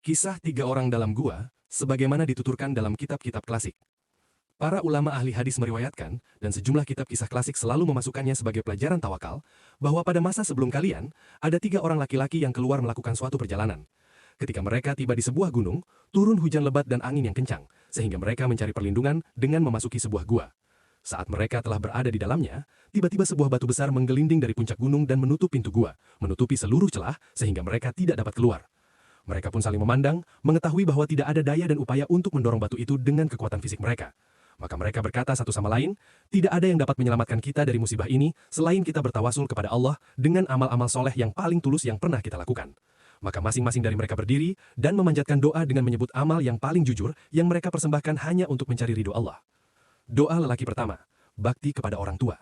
Kisah tiga orang dalam gua, sebagaimana dituturkan dalam kitab-kitab klasik. Para ulama ahli hadis meriwayatkan, dan sejumlah kitab kisah klasik selalu memasukkannya sebagai pelajaran tawakal, bahwa pada masa sebelum kalian, ada tiga orang laki-laki yang keluar melakukan suatu perjalanan. Ketika mereka tiba di sebuah gunung, turun hujan lebat dan angin yang kencang, sehingga mereka mencari perlindungan dengan memasuki sebuah gua. Saat mereka telah berada di dalamnya, tiba-tiba sebuah batu besar menggelinding dari puncak gunung dan menutup pintu gua, menutupi seluruh celah, sehingga mereka tidak dapat keluar. Mereka pun saling memandang, mengetahui bahwa tidak ada daya dan upaya untuk mendorong batu itu dengan kekuatan fisik mereka. Maka mereka berkata satu sama lain, tidak ada yang dapat menyelamatkan kita dari musibah ini selain kita bertawasul kepada Allah dengan amal-amal soleh yang paling tulus yang pernah kita lakukan. Maka masing-masing dari mereka berdiri dan memanjatkan doa dengan menyebut amal yang paling jujur yang mereka persembahkan hanya untuk mencari ridho Allah. Doa lelaki pertama, bakti kepada orang tua.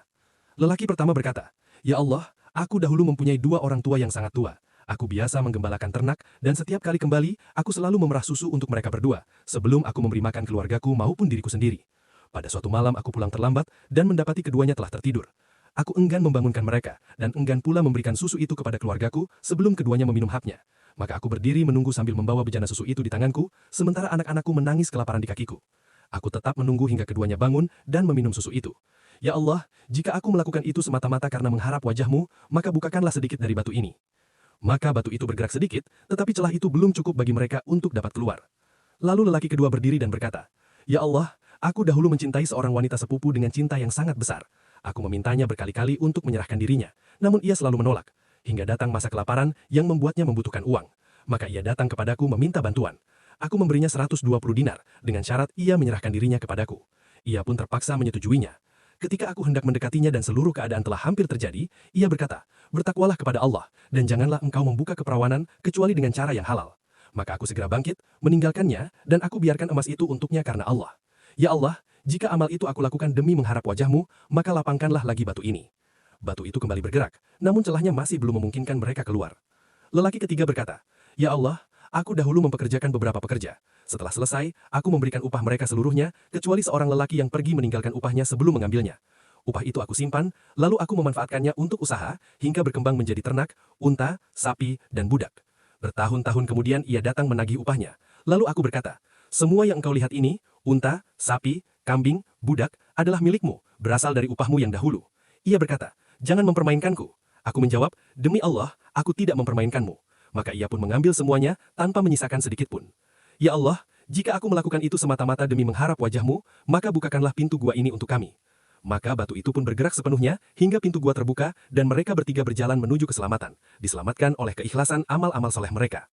Lelaki pertama berkata, "Ya Allah, aku dahulu mempunyai dua orang tua yang sangat tua. Aku biasa menggembalakan ternak, dan setiap kali kembali, aku selalu memerah susu untuk mereka berdua, sebelum aku memberi makan keluargaku maupun diriku sendiri. Pada suatu malam aku pulang terlambat, dan mendapati keduanya telah tertidur. Aku enggan membangunkan mereka, dan enggan pula memberikan susu itu kepada keluargaku sebelum keduanya meminum haknya. Maka aku berdiri menunggu sambil membawa bejana susu itu di tanganku, sementara anak-anakku menangis kelaparan di kakiku. Aku tetap menunggu hingga keduanya bangun dan meminum susu itu. Ya Allah, jika aku melakukan itu semata-mata karena mengharap wajah-Mu, maka bukakanlah sedikit dari batu ini." Maka batu itu bergerak sedikit, tetapi celah itu belum cukup bagi mereka untuk dapat keluar. Lalu lelaki kedua berdiri dan berkata, "Ya Allah, aku dahulu mencintai seorang wanita sepupu dengan cinta yang sangat besar. Aku memintanya berkali-kali untuk menyerahkan dirinya, namun ia selalu menolak. Hingga datang masa kelaparan yang membuatnya membutuhkan uang. Maka ia datang kepadaku meminta bantuan. Aku memberinya 120 dinar, dengan syarat ia menyerahkan dirinya kepadaku. Ia pun terpaksa menyetujuinya. Ketika aku hendak mendekatinya dan seluruh keadaan telah hampir terjadi, ia berkata, 'Bertakwalah kepada Allah, dan janganlah engkau membuka keperawanan kecuali dengan cara yang halal.' Maka aku segera bangkit, meninggalkannya, dan aku biarkan emas itu untuknya karena Allah. Ya Allah, jika amal itu aku lakukan demi mengharap wajah-Mu, maka lapangkanlah lagi batu ini." Batu itu kembali bergerak, namun celahnya masih belum memungkinkan mereka keluar. Lelaki ketiga berkata, "Ya Allah, aku dahulu mempekerjakan beberapa pekerja. Setelah selesai, aku memberikan upah mereka seluruhnya, kecuali seorang lelaki yang pergi meninggalkan upahnya sebelum mengambilnya. Upah itu aku simpan, lalu aku memanfaatkannya untuk usaha, hingga berkembang menjadi ternak, unta, sapi, dan budak. Bertahun-tahun kemudian ia datang menagih upahnya. Lalu aku berkata, 'Semua yang engkau lihat ini, unta, sapi, kambing, budak, adalah milikmu, berasal dari upahmu yang dahulu.' Ia berkata, 'Jangan mempermainkanku.' Aku menjawab, 'Demi Allah, aku tidak mempermainkanmu.' Maka ia pun mengambil semuanya tanpa menyisakan sedikit pun. Ya Allah, jika aku melakukan itu semata-mata demi mengharap wajah-Mu, maka bukakanlah pintu gua ini untuk kami." Maka batu itu pun bergerak sepenuhnya, hingga pintu gua terbuka, dan mereka bertiga berjalan menuju keselamatan, diselamatkan oleh keikhlasan amal-amal soleh mereka.